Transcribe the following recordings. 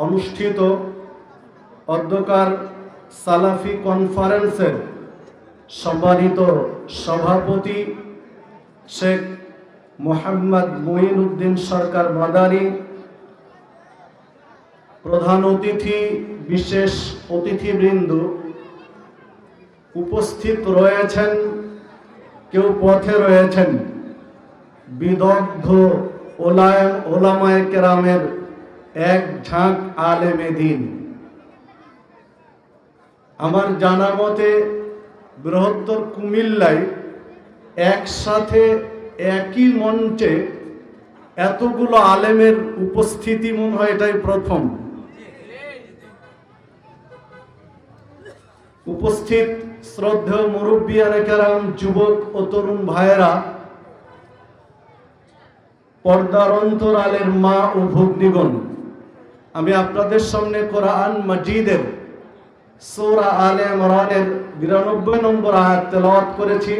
অনুষ্ঠিত অধ্যকার সালাফি কনফারেন্সের সম্মানিত সভাপতি শেখ মোহাম্মদ মুঈনুদ্দিন সরকার মাদানী, প্রধান অতিথি, বিশেষ অতিথিবৃন্দ, উপস্থিত রয়েছেন, কেউ পথে রয়েছেন, বিদগ্ধ ওলামায়ে কেরামের এক ঝাঁক আলেমে দ্বীন। আমার জানা মতে বৃহত্তর কুমিল্লায় একসাথে একই মঞ্চে এতগুলো আলেমের উপস্থিতি মনে হয় এটাই প্রথম। উপস্থিত শ্রদ্ধেয় মুরব্বিয়ানে কেরাম, যুবক ও তরুণ ভাইয়েরা, পর্দার অন্তরালের মা ও ভগ্নীগণ, আমি আপনাদের সামনে কোরআন মাজিদের সূরা আলে ইমরানের 92 নম্বর আয়াত তেলাওয়াত করেছি।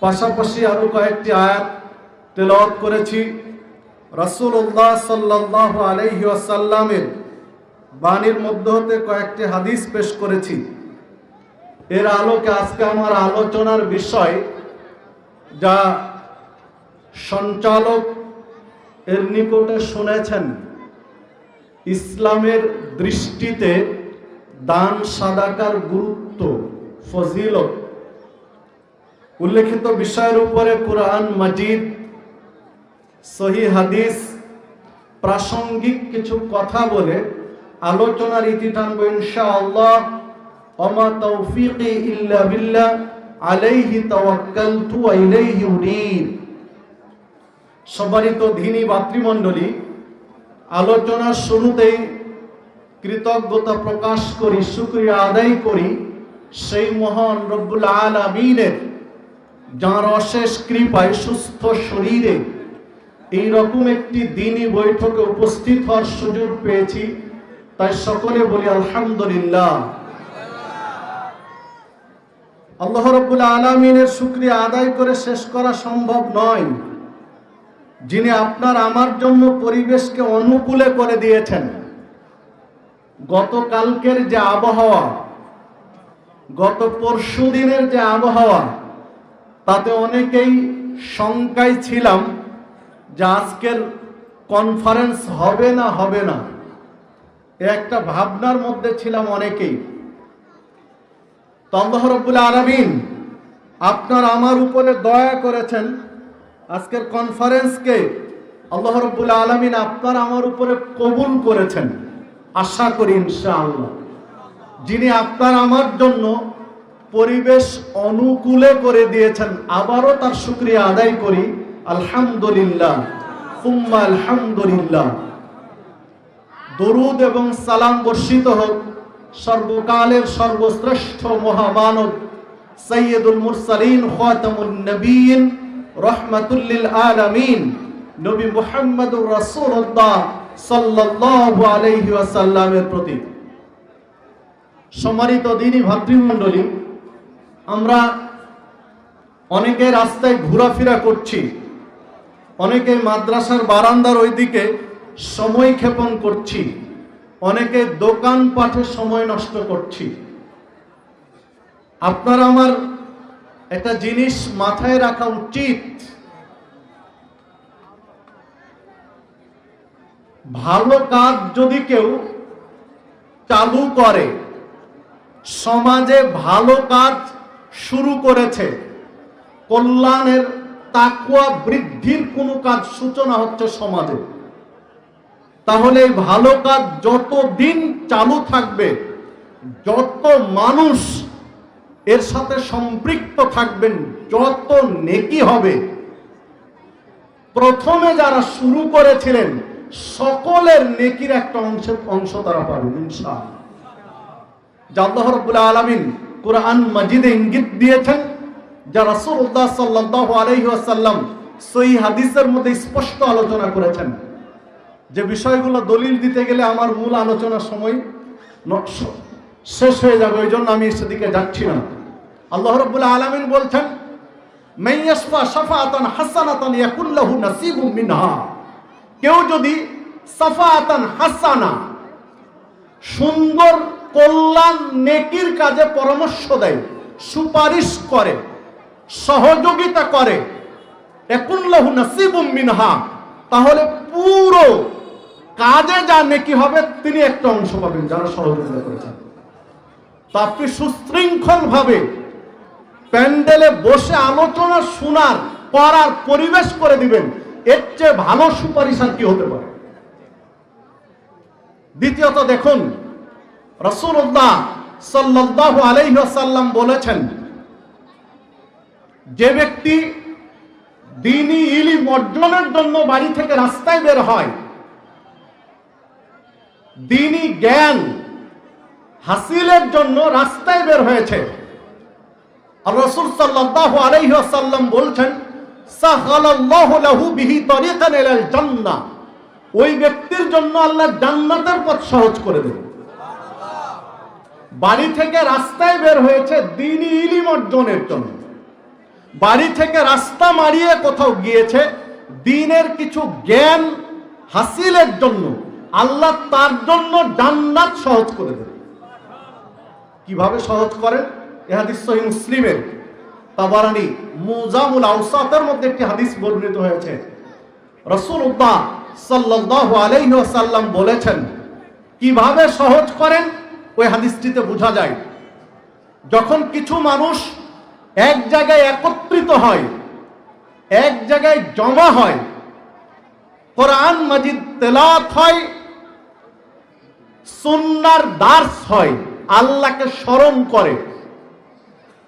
পাশাপাশি আরো কয়েকটি আয়াত তেলাওয়াত করেছি। রাসূলুল্লাহ সাল্লাল্লাহু আলাইহি ওয়াসাল্লামের বাণীর মধ্য হতে কয়েকটি হাদিস পেশ করেছি। এর আলোকে আজকে আমার আলোচনার বিষয়, যা সঞ্চালক এর নিকটে শুনেছেন, ইসলামের দৃষ্টিতে দান সাদাকার গুরুত্ব, ফজিলত। উল্লেখিত বিষয়ের উপরে কুরআন মাজিদ, সহিহ হাদিস, প্রাসঙ্গিক কিছু কথা বলে আলোচনার ইতি টানবো ইনশাআল্লাহ। ওমা তাওফীকি ইল্লা বিল্লাহ, আলাইহি তাওয়াক্কালতু ওয়া ইলাইহি উনীব। সম্মানিত দ্বীনী ভাতৃমণ্ডলী, আলোচনার শুরুতেই কৃতজ্ঞতা প্রকাশ করি, শুকরিয়া আদায় করি সেই মহান রব্বুল আলামিনের, যাঁর অশেষ কৃপায় সুস্থ শরীরে এই রকম একটি দ্বীনী বৈঠকে উপস্থিত হওয়ার সুযোগ পেয়েছি। তাই সকলে বলি আলহামদুলিল্লাহ। আল্লাহ রাব্বুল আলামিনের শুকরিয়া আদায় করে শেষ করা সম্ভব নয়, যিনি আপনার আমার জন্য পরিবেশকে অনুকূলে করে দিয়েছেন। গতকালকের যে আবহাওয়া, গত পরশু দিনের যে আবহাওয়া, তাতে অনেকেই শঙ্কায় ছিলাম যে আজকের কনফারেন্স হবে না হবে না, একটা ভাবনার মধ্যে ছিলাম অনেকেই। তো আল্লাহ রাব্বুল আলামিন আপনার আমার উপরে দয়া করেছেন। আজকের কনফারেন্সকে আল্লাহ রাব্বুল আলামিন আপনার আমার উপরে কবুল করেছেন, আশা করি ইনশাআল্লাহ। যিনি আপনার আমার জন্য পরিবেশ অনুকূলে করে দিয়েছেন, আবারও তার শুকরিয়া আদায় করি। আলহামদুলিল্লাহ, সুম্মা আলহামদুলিল্লাহ। দরুদ এবং সালাম বর্ষিত হোক সর্বকালের সর্বশ্রেষ্ঠ মহামানব সাইয়্যিদুল মুরসালিন, খাতামুন নবিয়্যিন, রাহমাতুল লিল আলামিন, নবী মুহাম্মদুর রাসূলুল্লাহ সাল্লাল্লাহু আলাইহি ওয়াসাল্লামের প্রতি। সম্মানিত দ্বীনী ভাতৃমণ্ডলী, আমরা অনেকে রাস্তায় ঘোরাফেরা করছি, অনেকে মাদ্রাসার বারান্দার ওইদিকে সময় ক্ষেপণ করছি, অনেকে দোকানপাটে সময় নষ্ট করছি। আপনার আমার একটা জিনিস মাথায় রাখা উচিত, ভালো কাজ যদি কেউ চালু করে, সমাজে ভালো কাজ শুরু করেছে, কল্যাণের, তাকওয়া বৃদ্ধির কোনো কাজ সূচনা হচ্ছে সমাজে, তাহলে এই ভালো কাজ যতদিন চালু থাকবে, যত মানুষ এর সাথে সম্পৃক্ত থাকবেন, যত নেকি হবে। প্রথমে যারা শুরু করেছিলেন সকলের নেকির একটা অংশ তারা পাবেন ইনশাআল্লাহ। আল্লাহ রাব্বুল আলামিন কুরআন মাজিদে ইঙ্গিত দিয়েছেন, যা রাসূলুল্লাহ সাল্লাল্লাহু আলাইহি ওয়াসাল্লাম সহিহ হাদিসের মধ্যে স্পষ্ট আলোচনা করেছেন। যে বিষয়গুলো দলিল দিতে গেলে আমার মূল আলোচনার সময় শেষ হয়ে যাবে, ওই জন্য আমি সেদিকে যাচ্ছি না। আল্লাহ রাব্বুল আলামিন বলছেন, মান ইয়াশফা শাফাআতান হাসানাতান ইয়াকুল লাহু নাসিবুম মিনহা। কেউ যদি শাফাআতান হাসানা, সুন্দর কল্যাণ নেকির কাজে পরামর্শ দেয়, সুপারিশ করে, সহযোগিতা করে, একুল্লাহু নাসিবুম মিনহা, তাহলে পুরো কাজে যা নেকি হবে তিনি একটা অংশ পাবেন যারা সহযোগিতা করেছেন। তো আপনি সুশৃঙ্খল ভাবে প্যান্ডেলে বসে আলোচনা শোনার করার পরিবেশ করে দিবেন, এর চেয়ে ভালো সুপারিশ আর কি হতে পারে? দ্বিতীয়ত দেখুন, রাসূলুল্লাহ সাল্লাল্লাহু আলাইহি ওয়াসাল্লাম বলেছেন, যে ব্যক্তি দ্বীনি ইলম অর্জনের জন্য বাড়ি থেকে রাস্তায় বের হয়, দ্বীনি জ্ঞান হাসিলের জন্য রাস্তায় বের হয়েছে, আর রাসূল সাল্লাল্লাহু আলাইহি ওয়াসাল্লাম বলছেন, সাহালাল্লাহু লাহু বিহি তরিকান ইলাল জান্নাহ, ওই ব্যক্তির জন্য আল্লাহ জান্নাতের পথ সহজ করে দেবেন। বাড়ি থেকে রাস্তায় বের হয়েছে দ্বীনি ইলম অর্জনের জন্য, বাড়ি থেকে রাস্তা মারিয়ে কোথাও গিয়েছে দ্বীনের কিছু জ্ঞান হাসিলের জন্য, আল্লাহ তার জন্য জান্নাত সহজ করে দেবেন। কিভাবে সহজ করেন? এই হাদিস সহিহ মুসলিমের তাবারানী মুজামুল আওসাতের মধ্যে একটি হাদিস বর্ণিত হয়েছে। রাসূলুল্লাহ সাল্লাল্লাহু আলাইহি ওয়াসাল্লাম বলেছেন, কিভাবে সহজ করেন ওই হাদিসটিতে বোঝা যায়। যখন কিছু মানুষ এক জায়গায় একত্রিত হয়, এক জায়গায় জমা হয়, কোরআন মাজিদ তেলাওয়াত হয়, সুন্নাহর দার্স হয়, আল্লাহকে স্মরণ করে,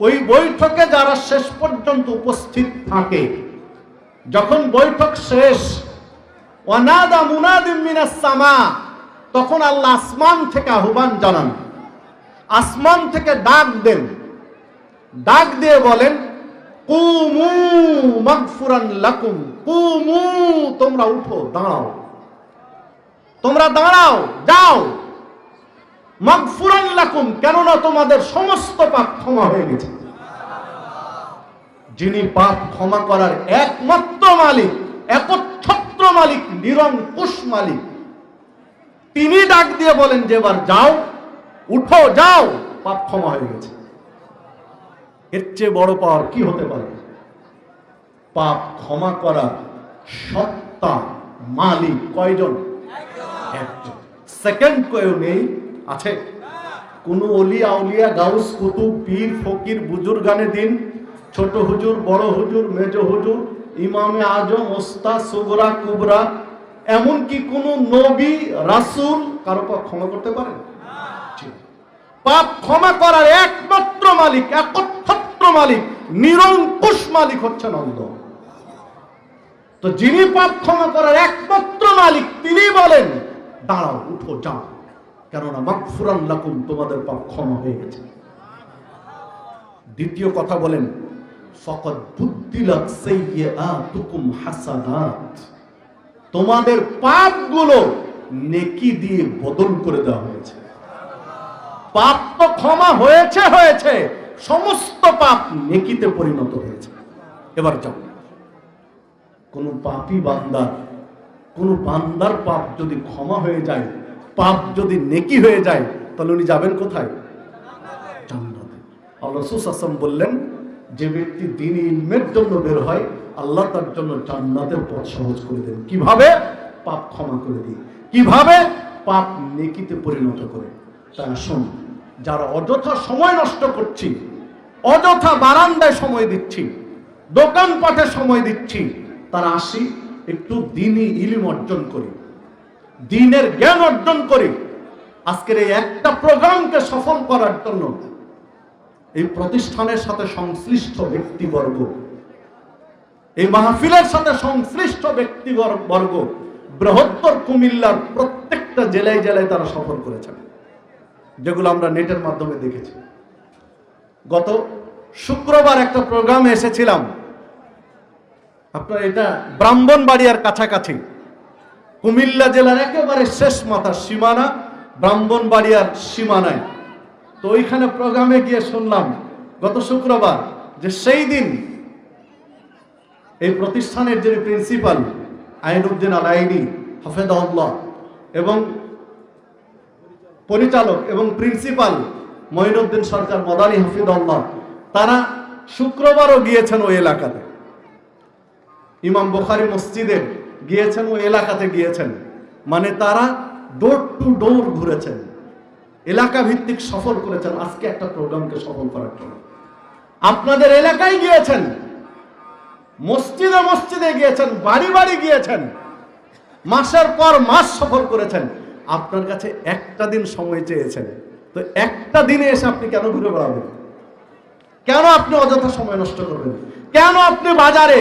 ওই বৈঠকে যারা শেষ পর্যন্ত উপস্থিত থাকে, যখন বৈঠক শেষ, ওয়ানাদা মুনাদিম মিনাস সামা, তখন আল্লাহ আসমান থেকে আহ্বান জানান, আসমান থেকে ডাক দেন, ডাক দিয়ে বলেন, কুমু মাগফুরান লাকুম, কুমু, তোমরা উঠো, দাঁড়াও, তোমরা দাঁড়াও, যাও, মাগফুরান লাকুম, কেননা তোমাদের সমস্ত পাপ ক্ষমা হয়ে গেছে। যিনি পাপ ক্ষমা করার একমাত্র মালিক, একচ্ছত্র মালিক, নিরঙ্কুশ মালিক, তিনি ডাক দিয়ে বলেন যে এবার যাও, উঠো, যাও, পাপ ক্ষমা হয়ে গেছে। এর চেয়ে বড় পাওয়ার কি হতে পারে? পাপ ক্ষমা করার সত্তা মালিক কয়জন? একজন। সেকেন্ড কেউ নেই? আছে? কোন ওলি আউলিয়া গাউস কুতুব পীর ফকির বুজুর্গানে দিন, ছোট হুজুর, বড় হুজুর, মেজ হুজুর, ইমামে আজম, ওস্তাদ, সুগরা, কুবরা, এমনকি কোন নবী রাসূল কারো পাপ ক্ষমা করতে পারেন? পাপ ক্ষমা করার একমাত্র মালিক, একচ্ছত্র মালিক, নিরঙ্কুশ মালিক হচ্ছেন আল্লাহ। তো যিনি পাপ ক্ষমা করার একমাত্র মালিক, তিনি বলেন দাঁড়াও, উঠো, যাও, কেননা মাগফুরান লাকুম, তোমাদের পাপ ক্ষমা হয়ে গেছে। দ্বিতীয় কথা বলেন, ফাকাদ বুদ্দিলাত সাইয়্যাতুকুম হাসানাত, তোমাদের পাপগুলো নেকি দিয়ে বদল করে দেওয়া হয়েছে। পাপ তো ক্ষমা হয়েছে, হয়েছে, সমস্ত পাপ নেকিতে পরিণত হয়েছে। এবার যাও, কোন পাপী বান্দার, কোন বান্দার পাপ যদি ক্ষমা হয়ে যায়, পাপ যদি নেকি হয়ে যায়, তাহলে উনি যাবেন কোথায়? জান্নাতে। আল্লাহ রাসূল সাল্লাল্লাহু আলাইহি ওয়াসাল্লাম বললেন, যে ব্যক্তি দ্বীনি ইলমের জন্য বের হয়, আল্লাহ তার জন্য জান্নাতের পথ সহজ করে দেন। কিভাবে? পাপ ক্ষমা করে দিয়ে। কিভাবে? পাপ নেকিতে পরিণত করে। তাই আসুন, যারা অযথা সময় নষ্ট করছি, অযথা বারান্দায় সময় দিচ্ছি, দোকানপাটে সময় দিচ্ছি, তারা আসি একটু দ্বীনি ইলম অর্জন করি, দ্বীনের জ্ঞান অর্জন করি। আজকের এই একটা প্রোগ্রামকে সফল করার জন্য এই প্রতিষ্ঠানের সাথে সংশ্লিষ্ট ব্যক্তিবর্গ, এই মাহফিলের সাথে সংশ্লিষ্ট ব্যক্তিবর্গ বৃহত্তর কুমিল্লার প্রত্যেকটা জেলায় জেলায় তারা সফর করেছেন, যেগুলো আমরা নেটের মাধ্যমে দেখেছি। গত শুক্রবার একটা প্রোগ্রামে এসেছিলাম, আপনার এটা ব্রাহ্মণবাড়িয়ার কাছাকাছি, কুমিল্লা জেলার একেবারে শেষ মাথা সীমানা, ব্রাহ্মণবাড়িয়ার সীমানায়। তো ওইখানে প্রোগ্রামে গিয়ে শুনলাম গত শুক্রবার যে সেই দিন এই প্রতিষ্ঠানের যিনি প্রিন্সিপাল আইনউদ্দিন আল আইনি হাফেজাহুল্লাহ এবং পরিচালক এবং প্রিন্সিপাল মঈনুদ্দিন সরকার মদানী হাফিজাহুল্লাহ, তারা শুক্রবারও গিয়েছেন ওই এলাকাতে। ইমাম বুখারী মসজিদে গিয়েছেন, ওই এলাকাতে গিয়েছেন, মানে তারা ডোর টু ডোর ঘুরেছেন, এলাকা ভিত্তিক সফল করেছেন আজকে একটা প্রোগ্রামকে সফল করার জন্য। আপনাদের এলাকায় গিয়েছেন, মসজিদে মসজিদে গিয়েছেন, বাড়ি বাড়ি গিয়েছেন, মাসের পর মাস সফল করেছেন। আপনার কাছে একটা দিন সময় চেয়েছেন, তো একটা দিনে এসে আপনি কেন ঘুরে বেড়াবেন? কেন আপনি অযথা সময় নষ্ট করবেন? কেন আপনি বাজারে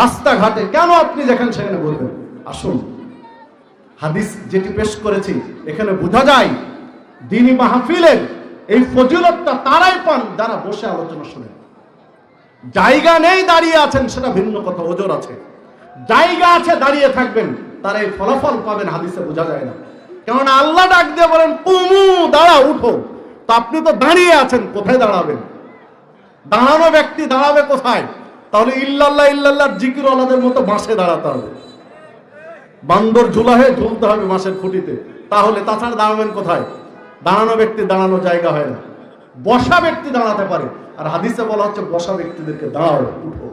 রাস্তাঘাটে, কেন আপনি যেখানে সেখানে বলবেন? আসুন, হাদিস যেটি পেশ করেছি এখানে বোঝা যায় দ্বীনি মাহফিলের এই ফজিলতটা তারাই পান যারা বসে আলোচনা শুনেন। জায়গা নেই, দাঁড়িয়ে আছেন, সেটা ভিন্ন কথা, ওজোর আছে। জায়গা আছে, দাঁড়িয়ে থাকবেন, তারা এই ফলাফল পাবেন। হাদিসে বোঝা যায় না, কেননা আল্লাহ ডাক দিয়ে বলেন কুমু, দাঁড়া, উঠো। তো আপনি তো দাঁড়িয়ে আছেন, কোথায় দাঁড়াবেন? দাঁড়ানো ব্যক্তি দাঁড়াবে কোথায়? তাহলে ইল্লাল্লাহ ইল্লাল্লাহ জিকিরওয়ালাদের মতো বাঁশে দাঁড়াতে হবে, বান্দর ঝুলা হয়ে ঝুলতে হবে বাঁশের খুঁটিতে, তাহলে তাছাড়া দাঁড়াবেন কোথায়? দাঁড়ানো ব্যক্তি দাঁড়ানো জায়গা হয় না, বসা ব্যক্তি দাঁড়াতে পারে। আর হাদিসে বলা হচ্ছে বসা ব্যক্তিদেরকে দাঁড়াও, উঠো।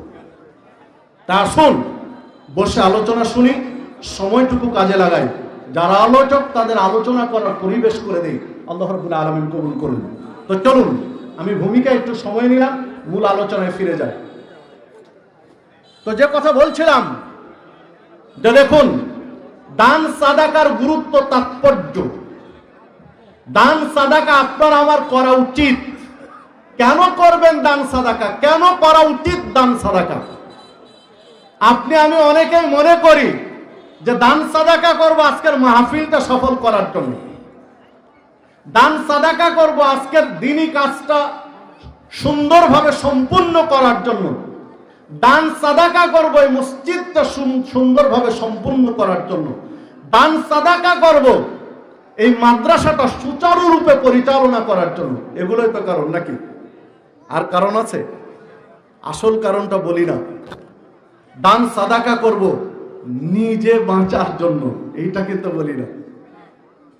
তা আসুন বসে আলোচনা শুনি, সময়টুকু কাজে লাগাই, যারা আলোচক তাদের আলোচনা করার পরিবেশ করে দেই। আল্লাহ রাব্বুল আলামিন কবুল করুন। তো চলুন, আমি ভূমিকা একটু সময় নিলাম, মূল আলোচনায় ফিরে যাই। তো যে কথা বলছিলাম, যে দেখুন দান সাদাকার গুরুত্ব, তাৎপর্য। দান সাদাকা আপনার আমার করা উচিত। কেন করবেন দান সাদাকা? কেন করা উচিত দান সাদাকা? আপনি আমি অনেকেই মনে করি যে দান সাদাকা করব আজকের মাহফিলটা সফল করার জন্য, দান সাদাকা করব আজকের দ্বীনি কাজটা সুন্দরভাবে সম্পূর্ণ করার জন্য, দান সাদাকা করব এই মসজিদটা সুন্দরভাবে সম্পূর্ণ করার জন্য, দান সাদাকা করব এই মাদ্রাসাটা সুচারুরূপে পরিচালনা করার জন্য। এগুলোই তো কারণ, নাকি আর কারণ আছে? আসল কারণটা বলি না। দান সাদাকা করব নিজে বাঁচার জন্য, এইটা কিন্তু বলি না।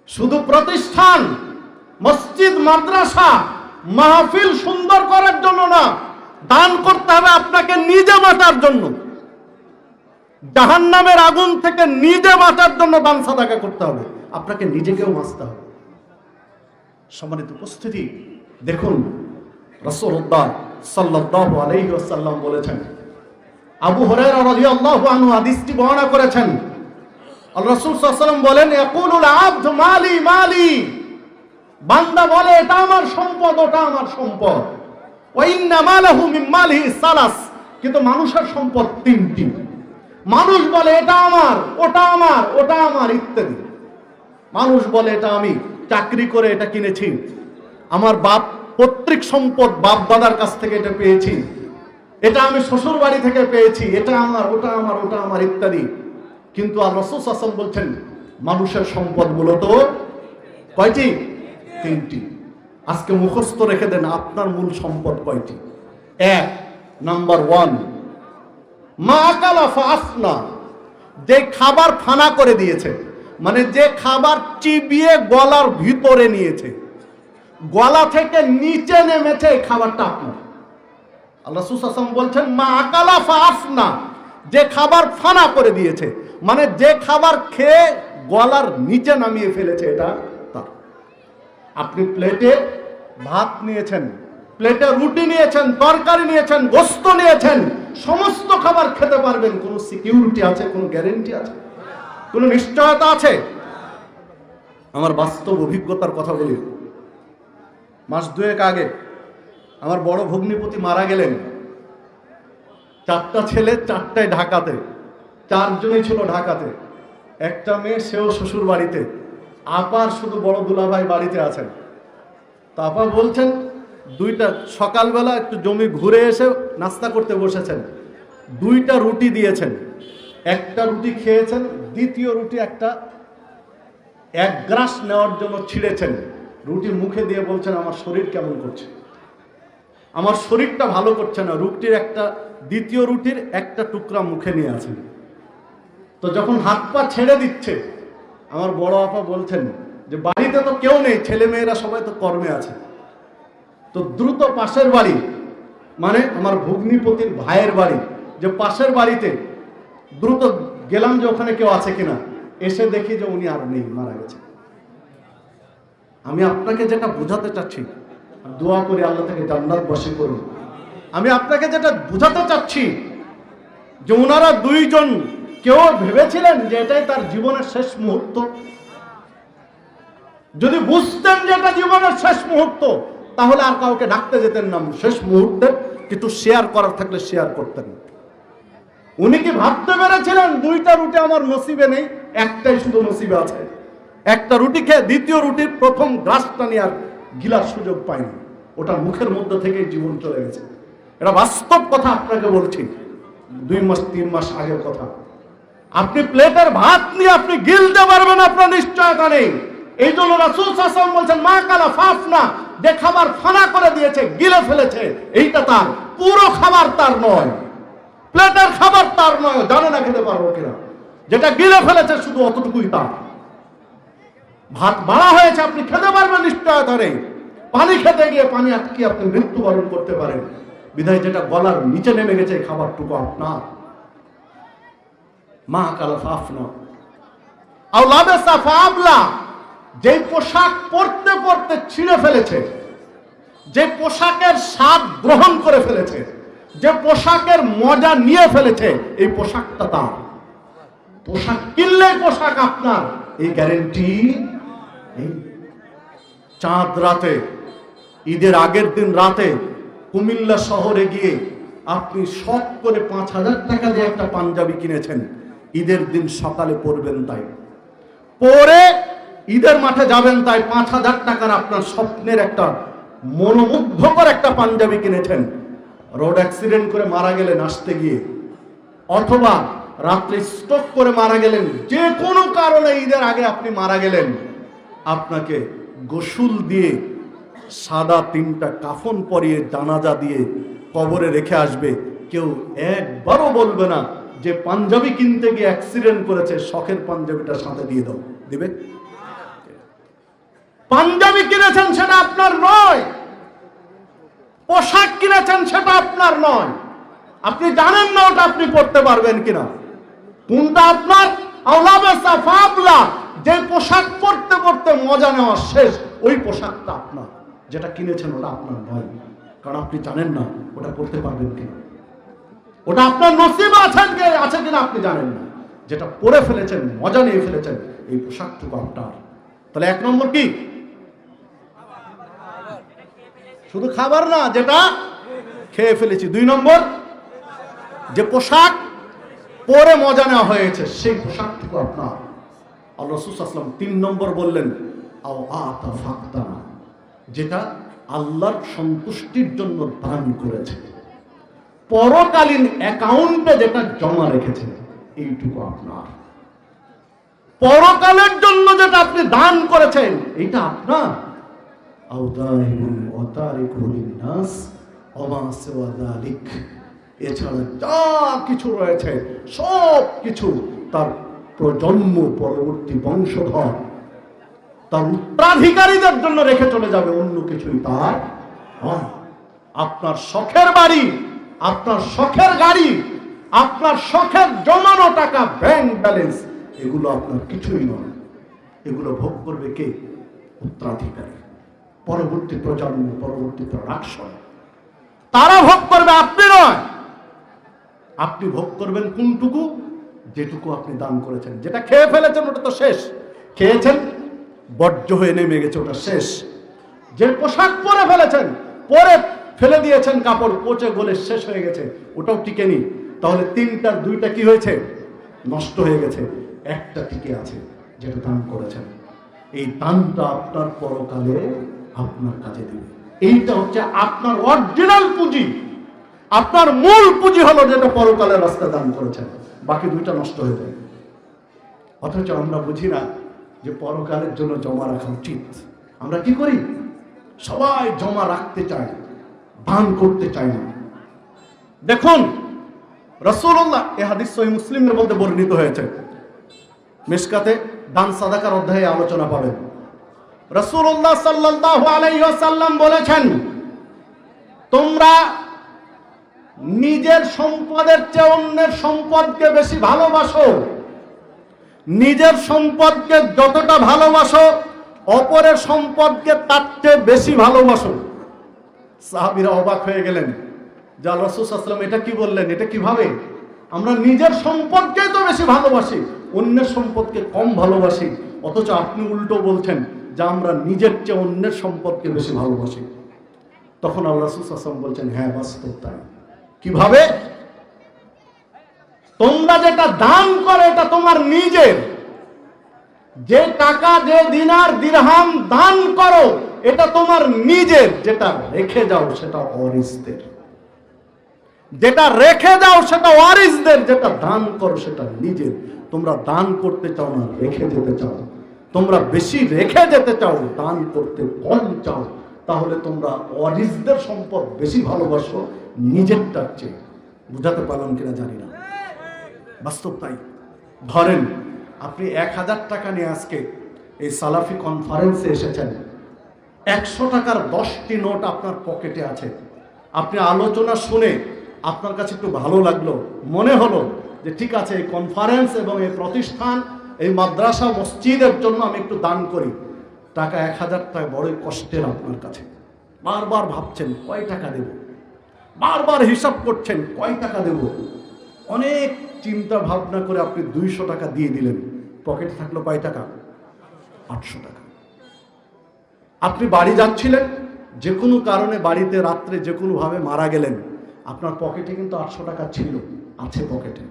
শুধু প্রতিষ্ঠান, মসজিদ, মাদ্রাসা, মাহফিল সুন্দর করার জন্য না, দান করতে হবে আপনাকে নিজে বাঁচার জন্য। জাহান্নামের আগুন থেকে নিজে বাঁচার জন্য দান সাদাকা করতে হবে, আপনাকে নিজেকেও বাঁচতে হবে। সম্মানিত উপস্থিতি, দেখুন রাসূলুল্লাহ সাল্লাল্লাহু আলাইহি ওয়াসাল্লাম বলেছেন, আবু হুরায়রা রাদিয়াল্লাহু আনহু হাদিসটি বর্ণনা করেছেন। আল্লাহ রাসূল সাল্লাল্লাহু আলাইহি ওয়াসাল্লাম বলেন, ইয়াকুলুল আবদু মালি মালি, বান্দা বলে এটা আমার সম্পদ, ওটা আমার সম্পদ। ওয়া ইন্না মালাহু মিন মালিহি সালাস, কিন্তু মানুষের সম্পদ তিনটি। মানুষ বলে এটা আমার, ওটা আমার, ওটা আমার ইত্যাদি। মানুষ বলে এটা আমি চাকরি করে এটা কিনেছি, আমার বাপ পৈতৃক সম্পদ, বাপ দাদার কাছ থেকে এটা পেয়েছি, এটা আমি শ্বশুর বাড়ি থেকে পেয়েছি, এটা আমার, ওটা আমার, ওটা আমার ইত্যাদি। কিন্তু আল্লাহ রাসূল সাল্লাল্লাহু আলাইহি ওয়াসাল্লাম বলছেন মানুষের সম্পদ মূলত কয়টি? তিনটি। আজকে মুখস্থ রেখে দেন আপনার মূল সম্পদ কয়টি। এক, নাম্বার ওয়ান, মা আকালা ফাআফনা, যে খাবার ফানা করে দিয়েছে, মানে যে খাবার চিবিয়ে গলার ভিতরে নিয়েছে, গলা থেকে নিচে নেমেছে, এই খাবারটা আপনার। আল্লাহ রাসূল সাল্লাল্লাহু আলাইহি ওয়াসাল্লাম বলছেন মা আকালা ফাআফনা, যে খাবার ফানা করে দিয়েছে, মানে যে খাবার খেয়ে গলার নিচে নামিয়ে ফেলেছে, এটা তার। আপনি প্লেটে ভাত নিয়েছেন, প্লেটে রুটি নিয়েছেন, তরকারি নিয়েছেন, গোশত নিয়েছেন, সমস্ত খাবার খেতে পারবেন। কোনো সিকিউরিটি আছে? কোনো গ্যারেন্টি আছে? কোনো নিশ্চয়তা আছে? আমার বাস্তব অভিজ্ঞতার কথা বলি। মাস দুয়েক আগে আমার বড় ভগ্নিপতি মারা গেলেন। 4টা ছেলে, 4টায় ঢাকাতে, 4জনই ছিল ঢাকাতে, একটা মেয়ে, সেও শ্বশুর বাড়িতে, আপার শুধু বড় দুলাভাই বাড়িতে আছেন। তো আপা বলছেন দুইটা, সকালবেলা একটু জমি ঘুরে এসে নাস্তা করতে বসেছেন, 2টা রুটি দিয়েছেন, একটা রুটি খেয়েছেন, দ্বিতীয় রুটি একটা 1 গ্রাস নেওয়ার জন্য ছিঁড়েছেন, রুটি মুখে দিয়ে বলছেন আমার শরীর কেমন করছে, আমার শরীরটা ভালো করছে না। রুটির একটা, দ্বিতীয় রুটির একটা টুকরা মুখে নিয়ে আছেন। তো যখন হাত পা ছেড়ে দিচ্ছে, আমার বড় আপা বলছেন যে বাড়িতে তো কেউ নেই, ছেলে মেয়েরা সবাই তো কর্মে আছে, তো দ্রুত পাশের বাড়ি, মানে আমার ভগ্নিপতির ভাইয়ের বাড়ি, যে পাশের বাড়িতে দ্রুত গেলাম যে ওখানে কেউ আছে কিনা, এসে দেখি যে উনি আর নেই, মারা গেছে। আমি আপনাকে যেটা বোঝাতে চাচ্ছি, দোয়া করি আল্লাহ থেকে জান্নাত বসে করুন। আমি আপনাকে যেটা বোঝাতে চাচ্ছি যে ওনারা দুইজন কেউ ভেবেছিলেন যে এটাই তার জীবনের শেষ মুহূর্ত? যদি বুঝতেন যে এটা জীবনের শেষ মুহূর্ত, তাহলে আর কাউকে ডাকতে যেতেন না শেষ মুহূর্তে, কিন্তু শেয়ার করার থাকলে শেয়ার করতেন। উনি কি ভাবতে পেরেছিলেন দুইটা রুটি আমার নসিবে নেই, একটাই শুধু নসিবে আছে? একটা রুটি খেয়ে দ্বিতীয় রুটির প্রথম গ্রাসটা নিয়ে আর গিলার সুযোগ পাইনি, ওটা মুখের মধ্যে থেকে জীবন চলে গেছে। এটা বাস্তব কথা আপনাকে বলছি, 2 মাস 3 মাস আগের কথা। আপনি প্লেটের ভাত নিয়ে আপনি গিলতে পারবেন, আপনার নিশ্চয়তা নেই। এই জন্য রাসূল সাল্লাল্লাহু আলাইহি ওয়াসাল্লাম বলছেন, মা কালা ফাফনা, যে খাবার ফানা করে দিয়েছে, গিলে ফেলেছে, এইটা তার, পুরো খাবার তার নয়, প্লেটের খাবার তার নয়, জানে না খেতে পারবো কিনা, যেটা গিলে ফেলেছে শুধু অতটুকুই তার। ভাত বাড়া হয়েছে, আপনি খেতে পারবেন নিশ্চয়তা নেই। পানি খেতে গিয়ে পানি আটকে আপনি মৃত্যুবরণ করতে পারেন, বিধায় যেটা গলার নিচে নেমে গেছে খাবারটুকু আপনার। মা কালা ফাফনা আও লাবাসা ফাবলা, যে পোশাক পরতে পরতে ছিঁড়ে ফেলেছে, যে পোশাকের স্বাদ গ্রহণ করে ফেলেছে, যে পোশাকের মজা নিয়ে ফেলেছে, এই পোশাকটা তার। পোশাক কিনলে পোশাক আপনার, এই গ্যারেন্টি নেই। চাঁদ রাতে, ঈদের আগের দিন রাতে কুমিল্লা শহরে গিয়ে আপনি শখ করে 5,000 টাকা দিয়ে একটা পাঞ্জাবি কিনেছেন, ঈদের দিন সকালে পরবেন তাই, পরে ঈদের মাঠে যাবেন তাই 5,000 টাকার আপনার স্বপ্নের একটা মনোমুগ্ধকর একটা পাঞ্জাবি কিনেছেন, রোড অ্যাক্সিডেন্ট করে মারা গেলেন আসতে গিয়ে, অথবা রাত্রে স্ট্রোক করে মারা গেলেন, যে কোনো কারণে ঈদের আগে আপনি মারা গেলেন, আপনাকে গোসল দিয়ে সাদা 3টা কাফন পরিয়ে জানাজা দিয়ে কবরে রেখে আসবে, কেউ একবারও বলবে না যে পাঞ্জাবি কিনতে গিয়ে অ্যাক্সিডেন্ট করেছে, শখের পাঞ্জাবিটা সাথে দিয়ে দাও, দিবে? পাঞ্জাবি কিনেছেন সেটা আপনার নয়, পোশাক কিনেছেন সেটা আপনার নয়, আপনি জানেন না ওটা আপনি পড়তে পারবেন কিনা। কোনটা আপনার? আওলাবেসা ফাবলা, যে পোশাক পরতে পরতে মজা নেওয়া শেষ, ওই পোশাকটা আপনার। যেটা কিনেছেন ওটা আপনার নয়, কারণ আপনি জানেন না ওটা পড়তে পারবেন কিনা, ওটা আপনার নসিবে আছে কিনা আপনি জানেন না। যেটা পরে ফেলেছেন, মজা নিয়ে ফেলেছেন, এই পোশাকটুকু আপনার। তাহলে 1 নম্বর কি? শুধু খাবার না, যেটা খেয়ে ফেলেছি। 2 নম্বর, যে পোশাক পরে মজা নেওয়া হয়েছে, সেই পোশাকটুকু আপনার। আল্লাহ রাসূল সাল্লাল্লাহু আলাইহি ওয়াসাল্লাম 3 নম্বর বললেন, আও আতা ফাকতা, যেটা আল্লাহর সন্তুষ্টির জন্য দান করেছে, পরকালীন অ্যাকাউন্টে যেটা জমা রেখেছে, এইটুকু আপনার। পরকালের জন্য যেটা আপনি দান করেছেন, এইটা আপনার। আও দাহিরুন ওয়া তারিকুন লিন-নাস ওয়া মা সিওয়া যালিক, এছাড়া যা কিছু রয়েছে সব কিছু তার প্রজন্ম, পরবর্তী বংশধর, তার উত্তরাধিকারীদের জন্য রেখে চলে যাবে, অন্য কিছুই তার নয়। আপনার শখের বাড়ি, আপনার শখের গাড়ি, আপনার শখের জমানো টাকা, ব্যাংক ব্যালেন্স, এগুলো আপনার কিছুই নয়। এগুলো ভোগ করবে কে? উত্তরাধিকারী, পরবর্তী প্রজন্ম, পরবর্তী প্রোডাকশন, তারা ভোগ করবে, আপনি নয়। আপনি ভোগ করবেন কোনটুকু? যেটুকু আপনি দান করেছেন। যেটা খেয়ে ফেলেছেন ওটা তো শেষ, খেয়েছেন বর্জ্য হয়ে নেমে গেছে, ওটা শেষ। যে পোশাক পরে ফেলেছেন, পরে ফেলে দিয়েছেন, কাপড় পচে গলে শেষ হয়ে গেছে, ওটাও টিকেনি। তাহলে 3টার 2টা কি হয়েছে? নষ্ট হয়ে গেছে। একটা টিকে আছে, যেটা দান করেছেন। এই দানটা আপনার পরকালে আপনার কাজে দেবে। এইটা হচ্ছে আপনার অরিজিনাল পুঁজি, আপনার মূল পুঁজি হলো যেটা পরকালের রাস্তায় দান করেছেন। বাকি 2টা নষ্ট হয়ে যায়। অথচ আমরা বুঝি না যে পরকালের জন্য জমা রাখা উচিত। আমরা কি করি? সবাই জমা রাখতে চায়, দান করতে চায় না। দেখুন রাসূলুল্লাহ, এই হাদিস সহিহ মুসলিমের মধ্যে বর্ণিত হয়েছে, মিশকাতে দান সাদাকার অধ্যায়ে আলোচনা পাবেন। রাসূলুল্লাহ সাল্লাল্লাহু আলাইহি ওয়াসাল্লাম বলেছেন, তোমরা নিজের সম্পদের চেয়ে অন্যের সম্পদকে বেশি ভালোবাসো। নিজের সম্পদকে যতটা ভালোবাসো, অপরের সম্পদকে তার চেয়ে বেশি ভালোবাসো। সাহাবীরা অবাক হয়ে গেলেন, যা রাসূল সাল্লাল্লাহু আলাইহি ওয়াসাল্লাম এটা কি বললেন, এটা কিভাবে? আমরা নিজের সম্পদকেই তো বেশি ভালোবাসি, অন্যের সম্পদকে কম ভালোবাসি, অথচ আপনি উল্টো বলছেন যে আমরা নিজের চেয়ে অন্যের সম্পদকে বেশি ভালোবাসি। তখন আল্লাহ রাসূল সাল্লাল্লাহু আলাইহি ওয়াসাল্লাম বলছেন, হ্যাঁ বাস্তব তাই। কিভাবে? তোমরা যেটা দান করো এটা তোমার নিজের, যে টাকা, যে দিনার দিরহাম দান করো এটা তোমার নিজের, যেটা রেখে যাও সেটা ওয়ারিসদের। যেটা রেখে যাও সেটা ওয়ারিসদের, যেটা দান করো সেটা নিজের। তোমরা দান করতে চাও না, রেখে যেতে চাও। তোমরা বেশি রেখে যেতে চাও, দান করতে কম চাও, তাহলে তোমরা ওয়ারিসদের সম্পদ বেশি ভালোবাসো নিজেরটার চেয়ে। বুঝাতে পারলাম কিনা জানি না, বাস্তব তাই। ধরেন আপনি 1000 টাকা নিয়ে আজকে এই সালাফি কনফারেন্সে এসেছেন, 100 টাকার 10টি নোট আপনার পকেটে আছে। আপনি আলোচনা শুনে আপনার কাছে একটু ভালো লাগলো, মনে হলো যে ঠিক আছে এই কনফারেন্স এবং এই প্রতিষ্ঠান, এই মাদ্রাসা মসজিদের জন্য আমি একটু দান করি। টাকা 1000 টাকা বড়ই কষ্টের আপনার কাছে। বারবার ভাবছেন কয় টাকা দেব, বারবার হিসাব করছেন কয় টাকা দেব। অনেক চিন্তা ভাবনা করে আপনি 200 টাকা দিয়ে দিলেন, পকেটে থাকলো কয় টাকা? 800 টাকা। আপনি বাড়ি যাচ্ছিলেন, যে কোনো কারণে বাড়িতে রাত্রে যে কোনোভাবে মারা গেলেন, আপনার পকেটে কিন্তু 800 টাকা ছিল, আছে পকেটে।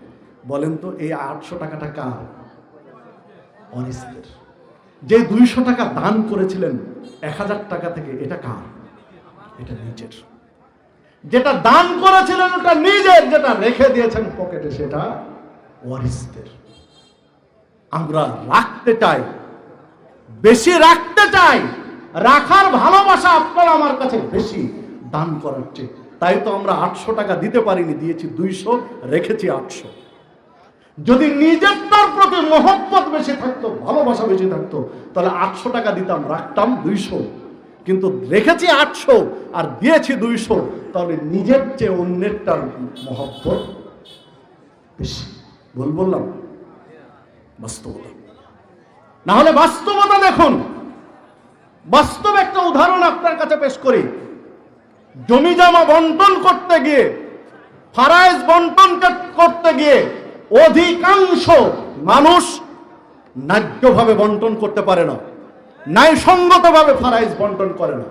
বলেন তো এই 800 টাকাটা কার? ওয়ারিসদের। যে 200 টাকা দান করেছিলেন 1000 টাকা থেকে, এটা কার? এটা নিজের। যেটা দান করেছিলেন ওটা নিজের, যেটা রেখে দিয়েছেন পকেটে সেটা ওয়ারিসদের। আমরা রাখতে চাই, বেশি রাখতে চাই, রাখার ভালোবাসা আপনার আমার কাছে বেশি দান করার চেয়ে। তাই তো আমরা 800 টাকা দিতে পারিনি, দিয়েছি 200, রেখেছি 800। যদি নিজেরটার প্রতি মহব্বত বেশি থাকতো, ভালোবাসা বেশি থাকতো, তাহলে 800 টাকা দিতাম, রাখতাম 200। কিন্তু রেখেছি 800 আর দিয়েছি 200, তাহলে নিজের চেয়ে অন্যেরটার মহব্বত বেশি। ভুল বললাম? বাস্তবতা। না হলে বাস্তবতা দেখুন। বাস্তব একটা উদাহরণ আপনার কাছে পেশ করি। জমি জমা বন্টন করতে গিয়ে, ফারায়েজ বন্টন করতে গিয়ে অধিকাংশ মানুষ ন্যায্যভাবে বন্টন করতে পারে না, ন্যায়সঙ্গতভাবে ফারায়েজ বন্টন করে না।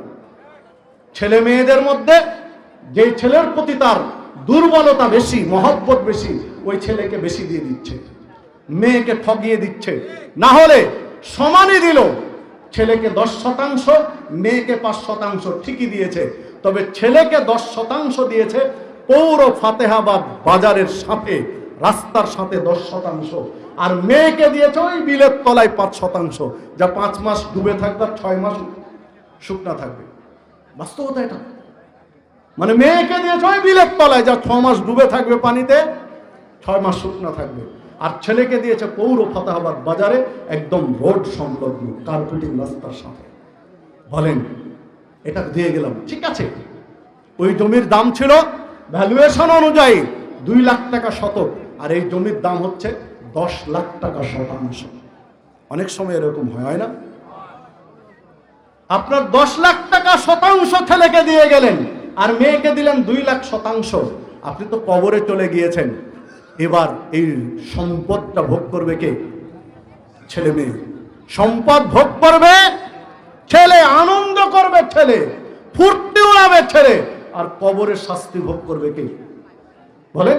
ছেলে মেয়েদের মধ্যে যে ছেলের প্রতি তার দুর্বলতা বেশি, মহব্বত বেশি, ওই ছেলেকে বেশি দিয়ে দিচ্ছে, মেয়েকে ঠকিয়ে দিচ্ছে। না হলে সমানই দিল, ছেলেকে 10%, মেয়েকে 5%, ঠিকই দিয়েছে। তবে ছেলেকে 10% দিয়েছে পৌর ফাতেহাবাদ বাজারের সাথে, রাস্তার সাথে 10%, আর মেয়েকে দিয়েছে ওই বিলের তলায় 5%, যা 5 মাস ডুবে থাকবে, 6 মাস শুকনা থাকবে। বাস্তবতা এটা। মানে মেয়েকে দিয়েছে ওই বিলের তলায়, যা 6 মাস ডুবে থাকবে পানিতে, 6 মাস শুকনা থাকবে। আর ছেলেকে দিয়েছে পৌর ফাতেহাবাদ বাজারে, একদম রোড সংলগ্ন, কার্পেটিং রাস্তার সাথে। বলেন এটা দিয়ে গেলাম, ঠিক আছে। ওই জমির দাম ছিল ভ্যালুয়েশন অনুযায়ী 2 লাখ টাকা শতক, আর এই জমির দাম হচ্ছে 10 লাখ টাকা শতাংশ। অনেক সময় এরকম হয় না? আপনার 10 লাখ টাকা শতাংশ ছেলেকে দিয়ে গেলেন, আর মেয়েকে দিলেন 2 লাখ শতাংশ। আপনি তো কবরে চলে গিয়েছেন। এবার এই সম্পদটা ভোগ করবে কে? ছেলে মেয়ে। সম্পদ ভোগ করবে ছেলে, আনন্দ করবে ছেলে, ফুর্তি উড়াবে ছেলে, আর কবরের শাস্তি ভোগ করবে কে? বলে